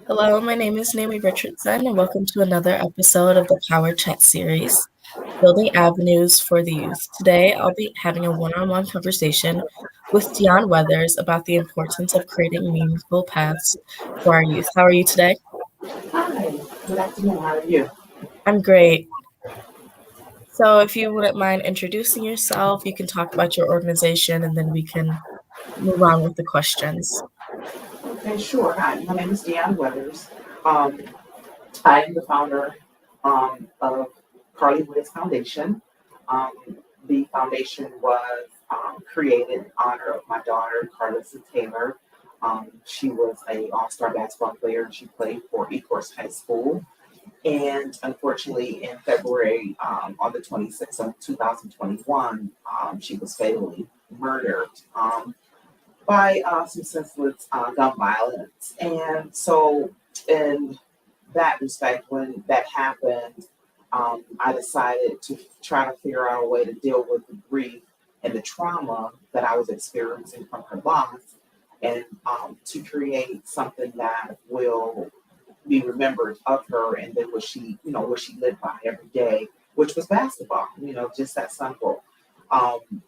Hello, my name is Naomi Richardson, and welcome to another episode of the Power Chat series, Building Avenues for the Youth. Today, I'll be having a one-on-one conversation with Dion Weathers about the importance of creating meaningful paths for our youth. How are you today? Hi, good afternoon. How are you? I'm great. So, if you wouldn't mind introducing yourself, you can talk about your organization, and then we can move on with the questions. Okay, sure. Hi, my name is Deanne Weathers. Um, I am the founder of Carly Woods Foundation. Um, the foundation was created in honor of my daughter, Carlissa Taylor. She was a all-star basketball player and she played for Ecorse High School. And unfortunately, in February, on the 26th of 2021, she was fatally murdered. By some senseless gun violence. And so, in that respect, when that happened, I decided to try to figure out a way to deal with the grief and the trauma that I was experiencing from her loss, and to create something that will be remembered of her, and then what she lived by every day, which was basketball. Just that simple. Um,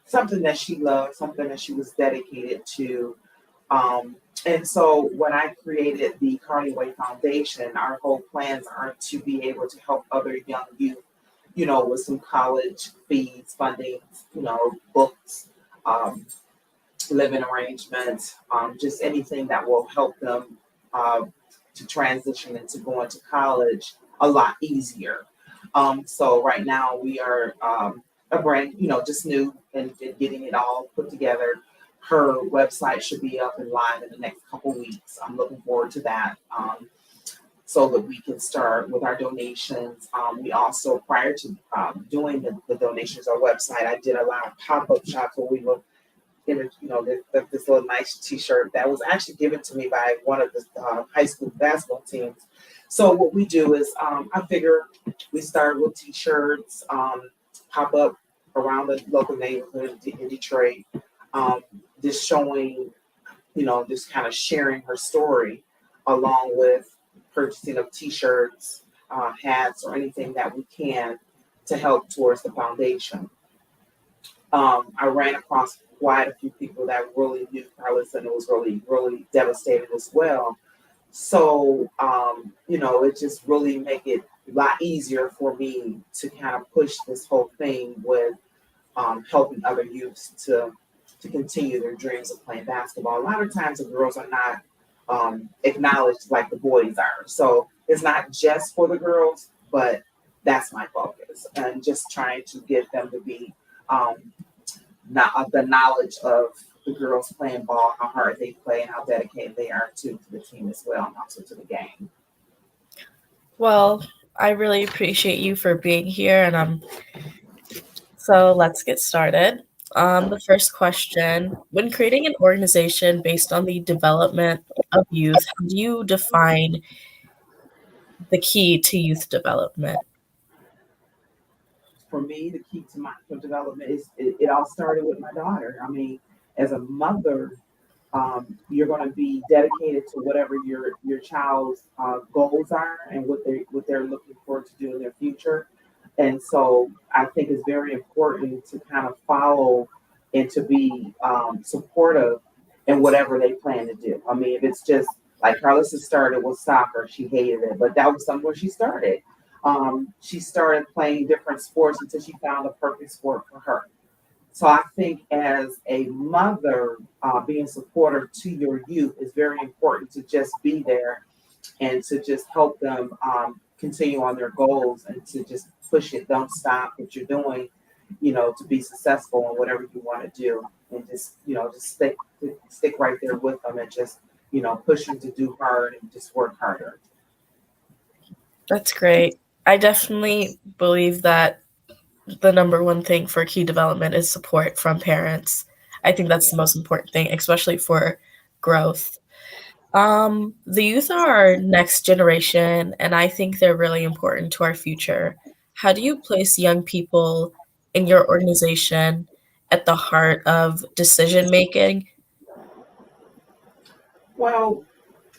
Something that she loved, something that she was dedicated to. And so when I created the Carly Way Foundation, our whole plans are to be able to help other young youth, with some college fees, funding, books, um, living arrangements, just anything that will help them uh, to transition into going to college a lot easier. So right now we are a brand, just new and getting it all put together. Her website should be up and live in the next couple weeks. I'm looking forward to that. So that we can start with our donations. We also, prior to doing the donations, our website, I did a lot of pop-up shops where we will this little nice T-shirt that was actually given to me by one of the high school basketball teams. So what we do is, I figure we start with T-shirts, pop up around the local neighborhood in Detroit, just showing, just kind of sharing her story, along with purchasing of T-shirts, hats, or anything that we can to help towards the foundation. I ran across quite a few people that really knew Carlos and it was really, really devastated as well. So, it just really make it a lot easier for me to kind of push this whole thing with helping other youths to continue their dreams of playing basketball. A lot of times the girls are not acknowledged like the boys are. So it's not just for the girls, but that's my focus and just trying to get them to be um, not the knowledge of the girls playing ball, how hard they play, and how dedicated they are to the team as well, and also to the game. Well, I really appreciate you for being here, and so let's get started. The first question: when creating an organization based on the development of youth, how do you define the key to youth development? For me, the key to my development is it all started with my daughter. I mean, as a mother, you're going to be dedicated to whatever your child's goals are and what they're looking forward to do in their future. And so I think it's very important to kind of follow and to be supportive in whatever they plan to do. I mean, if it's just like Carlos started with soccer, she hated it, but that was somewhere she started. She started playing different sports until she found the perfect sport for her. So I think as a mother, being supportive to your youth is very important to just be there and to just help them continue on their goals and to just push it. Don't stop what you're doing, to be successful in whatever you want to do, and just stick right there with them and just push them to do hard and just work harder. That's great. I definitely believe that the number one thing for key development is support from parents. I think that's the most important thing, especially for growth. The youth are our next generation, and I think they're really important to our future. How do you place young people in your organization at the heart of decision making? Well,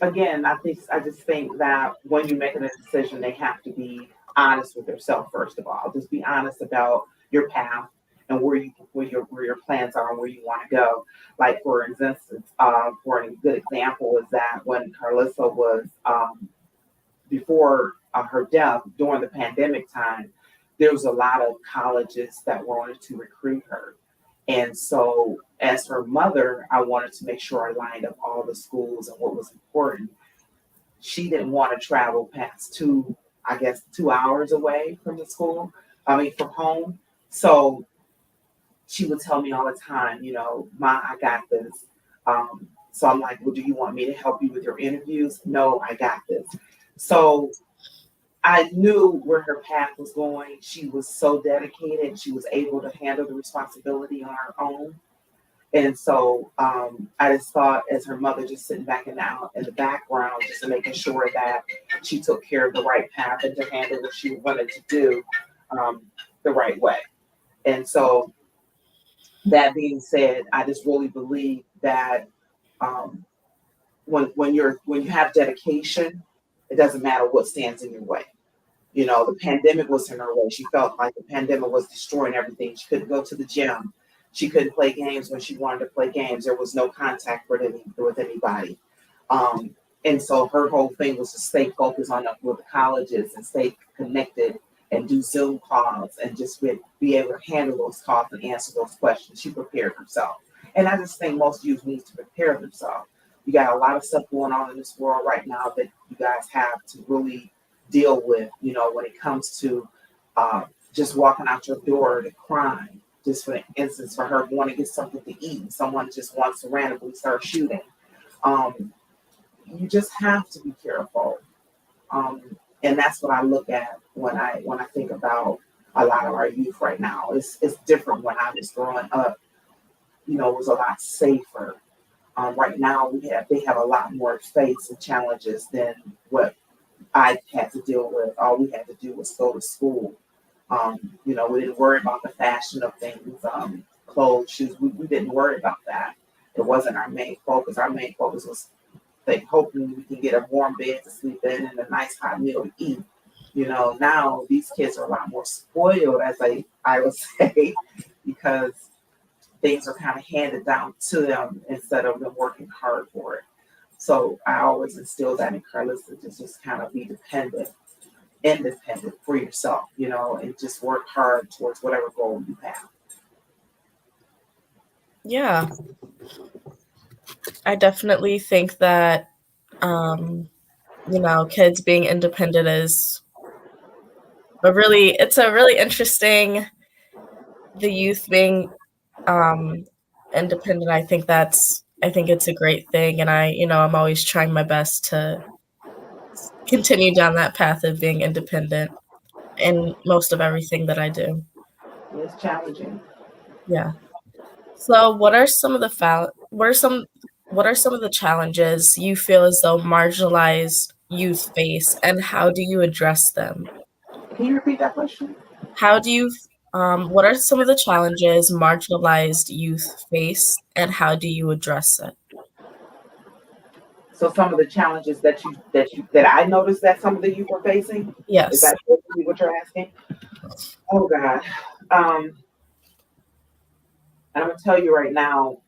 again, I just think that when you're making a decision, they have to be honest with themselves first of all. Just be honest about your path and where your plans are and where you want to go. Like for instance, for a good example is that when Carlissa was before her death during the pandemic time, there was a lot of colleges that wanted to recruit her. And so, as her mother, I wanted to make sure I lined up all the schools and what was important. She didn't want to travel past I guess, 2 hours away from the school, I mean, from home. So she would tell me all the time, Ma, I got this. So I'm like, well, do you want me to help you with your interviews? No, I got this. So I knew where her path was going. She was so dedicated. She was able to handle the responsibility on her own. And so I just thought, as her mother, just sitting back in the background, just making sure that she took care of the right path and to handle what she wanted to do um, the right way. And so, that being said, I just really believe that um, when you have dedication, it doesn't matter what stands in your way. The pandemic was in her way. She felt like the pandemic was destroying everything. She couldn't go to the gym. She couldn't play games when she wanted to play games. There was no contact with anybody. And so her whole thing was to stay focused on with the colleges and stay connected and do Zoom calls and just be able to handle those calls and answer those questions. She prepared herself. And I just think most youth need to prepare themselves. You got a lot of stuff going on in this world right now that you guys have to really deal with, when it comes to just walking out your door to crime. Just for instance, for her wanting to get something to eat, and someone just wants to randomly start shooting. Um, you just have to be careful, and that's what I look at when I think about a lot of our youth right now. It's different when I was growing up. It was a lot safer. Right now, they have a lot more faiths and challenges than what I had to deal with. All we had to do was go to school. We didn't worry about the fashion of things, clothes, shoes. We didn't worry about that. It wasn't our main focus. Our main focus was like hoping we can get a warm bed to sleep in and a nice hot meal to eat. Now these kids are a lot more spoiled, as I would say, because things are kind of handed down to them instead of them working hard for it. So I always instill that in Carlissa to just kind of be independent for yourself, and just work hard towards whatever goal you have. Yeah, I definitely think that, um, kids being independent is it's a really interesting, the youth being independent. I think it's a great thing. And I'm always trying my best to continue down that path of being independent in most of everything that I do. It's challenging. Yeah. So what are some of the challenges you feel as though marginalized youth face, and how do you address them? Can you repeat that question? How do you what are some of the challenges marginalized youth face, and how do you address it? So some of the challenges that I noticed that some of the youth were facing, is Yes. that basically what you're asking? Oh God. Um, and I'm gonna tell you right now,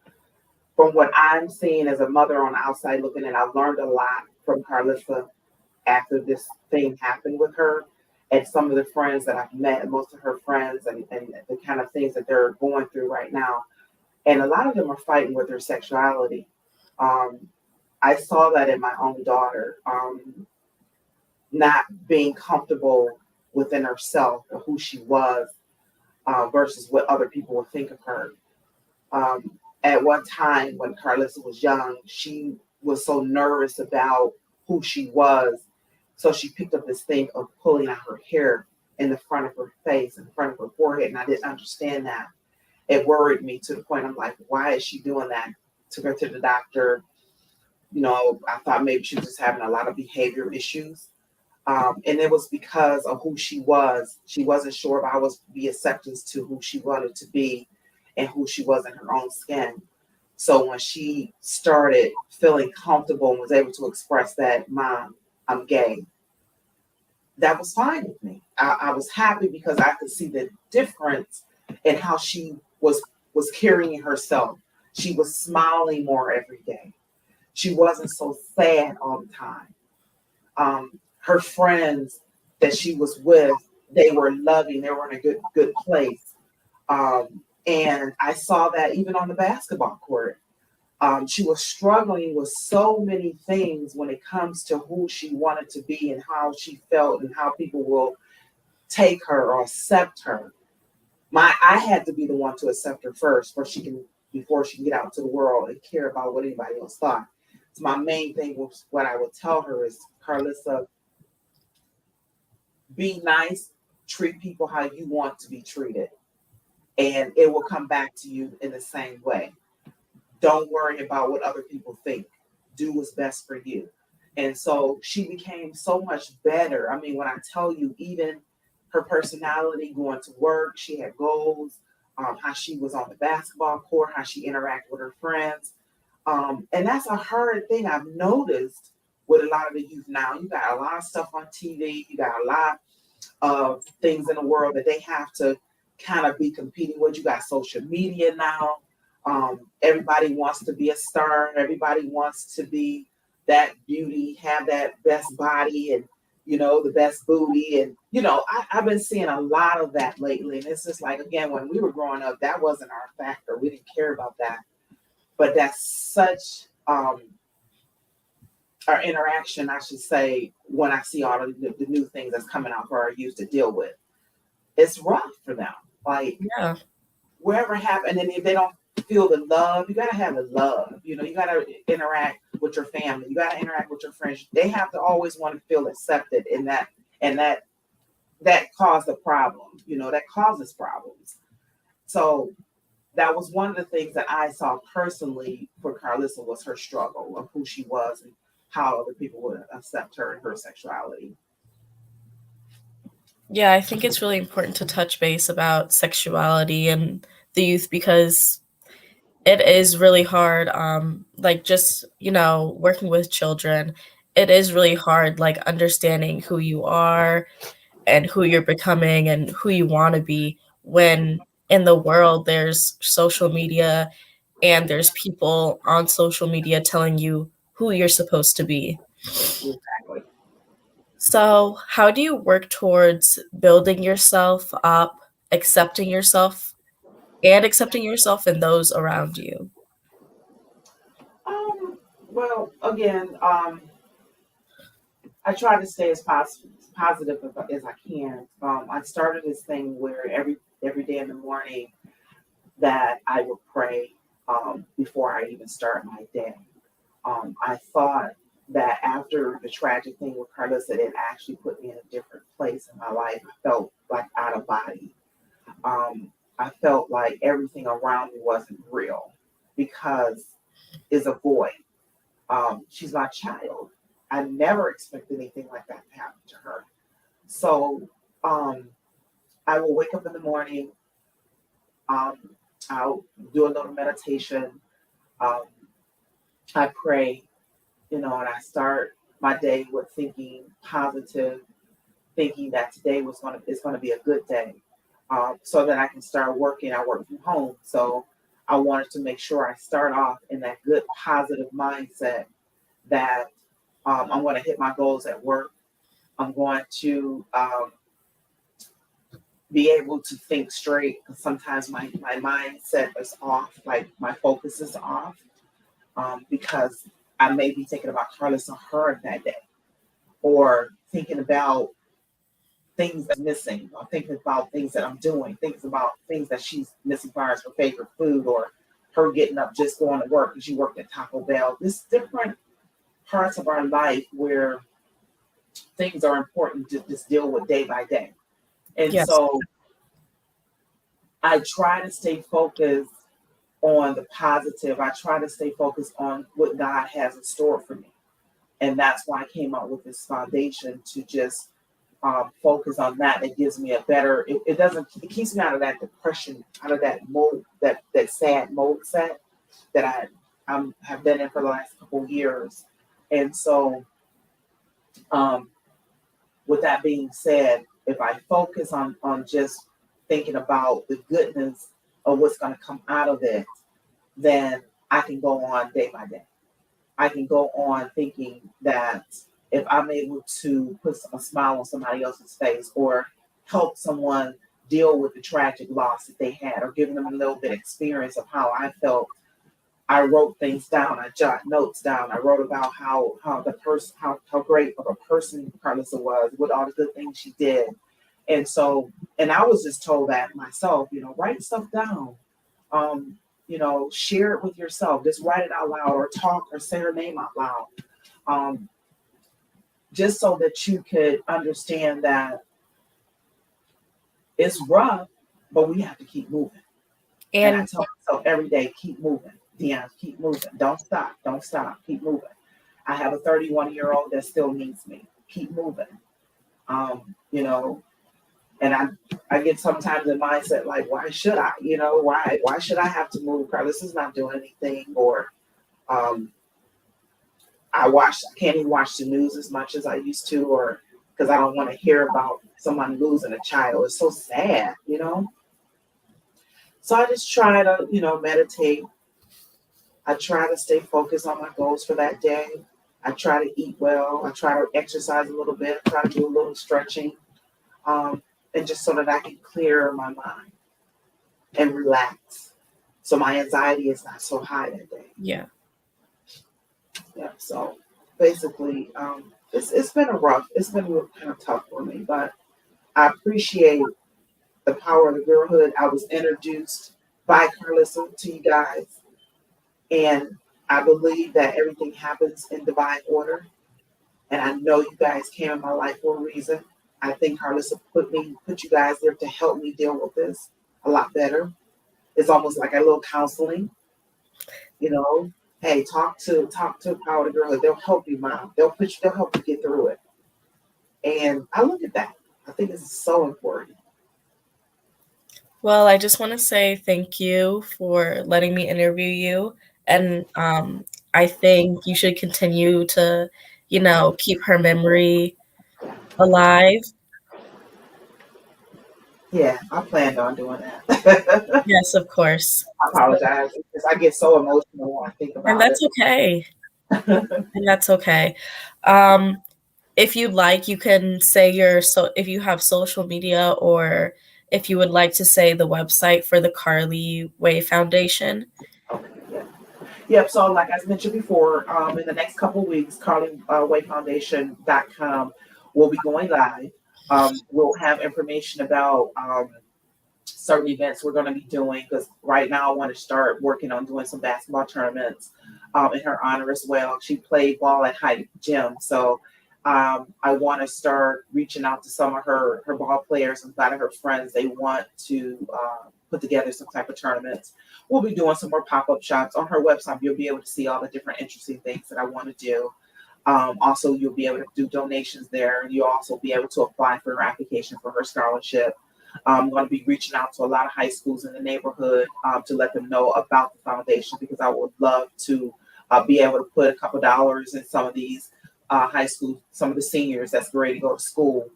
from what I'm seeing as a mother on the outside looking in, I've learned a lot from Carlissa after this thing happened with her, and some of the friends that I've met, most of her friends, and the kind of things that they're going through right now. And a lot of them are fighting with their sexuality. Um, I saw that in my own daughter, not being comfortable within herself or who she was versus what other people would think of her. At one time, when Carlissa was young, she was so nervous about who she was. So she picked up this thing of pulling out her hair in the front of her face, in front of her forehead. And I didn't understand that. It worried me to the point I'm like, why is she doing that? Took her to the doctor. I thought maybe she was just having a lot of behavior issues. And it was because of who she was. She wasn't sure if I was be acceptance to who she wanted to be and who she was in her own skin. So when she started feeling comfortable and was able to express that, Mom, I'm gay, that was fine with me. I was happy because I could see the difference in how she was carrying herself. She was smiling more every day. She wasn't so sad all the time. Her friends that she was with, they were loving. They were in a good place. And I saw that even on the basketball court. She was struggling with so many things when it comes to who she wanted to be and how she felt and how people will take her or accept her. I had to be the one to accept her first before she can get out to the world and care about what anybody else thought. So my main thing was what I would tell her is, Carlissa, be nice, treat people how you want to be treated, and it will come back to you in the same way. Don't worry about what other people think. Do what's best for you. And so she became so much better. I mean, when I tell you, even her personality going to work, she had goals, how she was on the basketball court, how she interacted with her friends. And that's a hard thing I've noticed with a lot of the youth now. You got a lot of stuff on TV, you got a lot of things in the world that they have to kind of be competing with. You got social media now. Everybody wants to be a star. Everybody wants to be that beauty, have that best body and, the best booty. And, I've been seeing a lot of that lately. And it's just like, again, when we were growing up, that wasn't our factor. We didn't care about that. But that's such our interaction, I should say, when I see all of the new things that's coming out for our youth to deal with. It's rough for them. Like, Yeah. wherever happened, and if they don't feel the love, you gotta have the love. You gotta interact with your family. You gotta interact with your friends. They have to always want to feel accepted in that, and that caused a problem. That causes problems. So that was one of the things that I saw personally for Carlissa was her struggle of who she was and how other people would accept her and her sexuality. Yeah, I think it's really important to touch base about sexuality and the youth because it is really hard. Like just, working with children, it is really hard, like understanding who you are and who you're becoming and who you want to be when in the world there's social media and there's people on social media telling you who you're supposed to be. Exactly. So, how do you work towards building yourself up, accepting yourself, and accepting yourself and those around you? Well, again, I try to stay as positive as I can. I started this thing where every day in the morning that I would pray before I even start my day. I thought that after the tragic thing with Carlos, that it actually put me in a different place in my life. I felt like out of body. I felt like everything around me wasn't real because it's a void. She's my child. I never expected anything like that to happen to her. So um, I will wake up in the morning. Um, I'll do a little meditation. Um, I pray, and I start my day with thinking positive, thinking that today is going to be a good day, so that I can start working. I work from home, so I wanted to make sure I start off in that good positive mindset that I'm going to hit my goals at work. I'm going to be able to think straight because sometimes my mindset is off, like my focus is off, because I may be thinking about Carlos or her that day, or thinking about things that's missing, or thinking about things that I'm doing, thinking about things that she's missing, far as her favorite food, or her getting up just going to work because she worked at Taco Bell. There's different parts of our life where things are important to just deal with day by day. And Yes. so I try to stay focused on the positive. I try to stay focused on what God has in store for me. And that's why I came up with this foundation to just focus on that. It gives me a better, it keeps me out of that depression, out of that mode, that sad mode set. that I have been in for the last couple of years. And so, um, with that being said, if I focus on just thinking about the goodness of what's going to come out of it, then I can go on day by day. I can go on thinking that if I'm able to put a smile on somebody else's face or help someone deal with the tragic loss that they had or giving them a little bit of experience of how I felt. I wrote things down. I jot notes down. I wrote about how the person how great of a person Carlissa was, what all the good things she did. And so, and I was just told that myself, write stuff down. Um, share it with yourself. Just write it out loud or talk or say her name out loud. Um, just so that you could understand that it's rough, but we have to keep moving. And I And tell myself every day, keep moving. Deanna, keep moving. Don't stop. Don't stop. Keep moving. I have a 31-year-old that still needs me. Keep moving. Um, you know, and I get sometimes the mindset like, why should I? Why should I have to move? Carlos is not doing anything, or um, I can't even watch the news as much as I used to, or because I don't want to hear about someone losing a child. It's so sad. So I just try to, meditate. I try to stay focused on my goals for that day. I try to eat well. I try to exercise a little bit. I try to do a little stretching, and just so that I can clear my mind and relax, so my anxiety is not so high that day. yeah. Yeah. So basically, it's been it's been kind of tough for me, but I appreciate the power of the girlhood. I was introduced by Carlissa to you guys, and I believe that everything happens in divine order. And I know you guys came in my life for a reason. I think Carlissa put you guys there to help me deal with this a lot better. It's almost like a little counseling, you know. Hey, talk to Power of the Girlhood. They'll help you, mom. They'll help you get through it. And I look at that. I think this is so important. Well, I just want to say thank you for letting me interview you. And I think you should continue to, keep her memory alive. Yeah, I planned on doing that. Yes, of course. I apologize because I get so emotional when I think And about it. that's okay. And that's okay. Um, if you'd like, you can say if you have social media, or if you would like to say the website for the Carly Way Foundation. Okay, yeah. Yep. So, like I mentioned before, in the next couple of weeks, CarlyWayFoundation.com will be going live. We'll have information about certain events we're going to be doing, because right now I want to start working on doing some basketball tournaments in her honor as well. She played ball at Height Gym, so I want to start reaching out to some of her ball players and a lot of her friends. They want to put together some type of tournaments. We'll be doing some more pop-up shops on her website. You'll be able to see all the different interesting things that I want to do. Also, you'll be able to do donations there. You'll also be able to apply for her application for her scholarship. I'm going to be reaching out to a lot of high schools in the neighborhood to let them know about the foundation, because I would love to be able to put a couple dollars in some of these high schools, some of the seniors that's ready to go to school,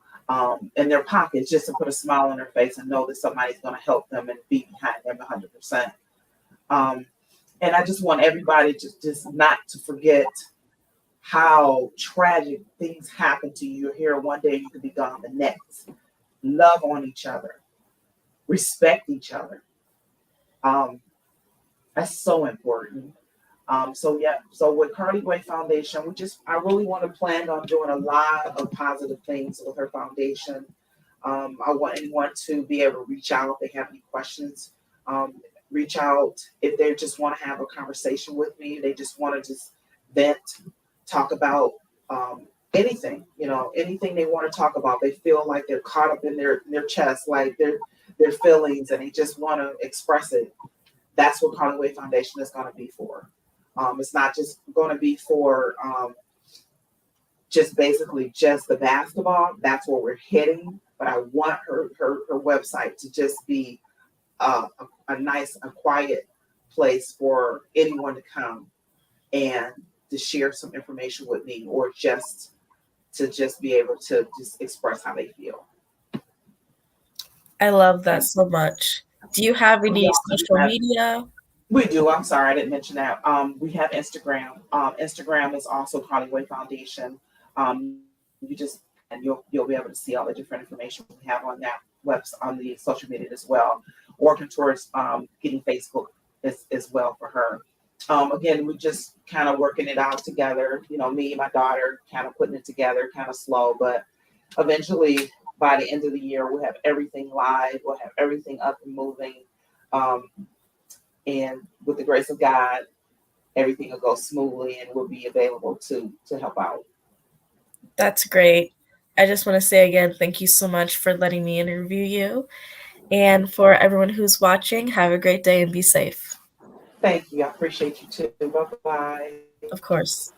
in their pockets, just to put a smile on their face and know that somebody's going to help them and be behind them 100%. And I just want everybody just not to forget how tragic things happen to you. You're here one day and you can be gone the next. Love on each other, respect each other. That's so important. So with Carly Way Foundation, I really want to plan on doing a lot of positive things with her foundation. I want anyone to be able to reach out if they have any questions. Reach out if they just want to have a conversation with me. They just want to just vent, talk about anything, anything they want to talk about. They feel like they're caught up in their chest, like their feelings, and they just want to express it. That's what Carly Way Foundation is going to be for. It's not just going to be for just basically just the basketball. That's where we're heading. But I want her website to just be a nice, quiet place for anyone to come and to share some information with me, or just to just be able to just express how they feel. I love that so much. Do you have We any also social have, media? we do. I'm sorry, I didn't mention that. We have Instagram. Instagram is also Carly Way Foundation. You just and you'll be able to see all the different information we have on that website, on the social media as well. Working towards getting Facebook as well for her. Again, we're just kind of working it out together. You know, me and my daughter kind of putting it together, kind of slow, but eventually by the end of the year, we'll have everything live. We'll have everything up and moving. Um, and with the grace of God, everything will go smoothly and we'll be available to help out. That's great. I just want to say again, thank you so much for letting me interview you. And for everyone who's watching, have a great day and be safe. Thank you. I appreciate you too. Bye bye. Of course.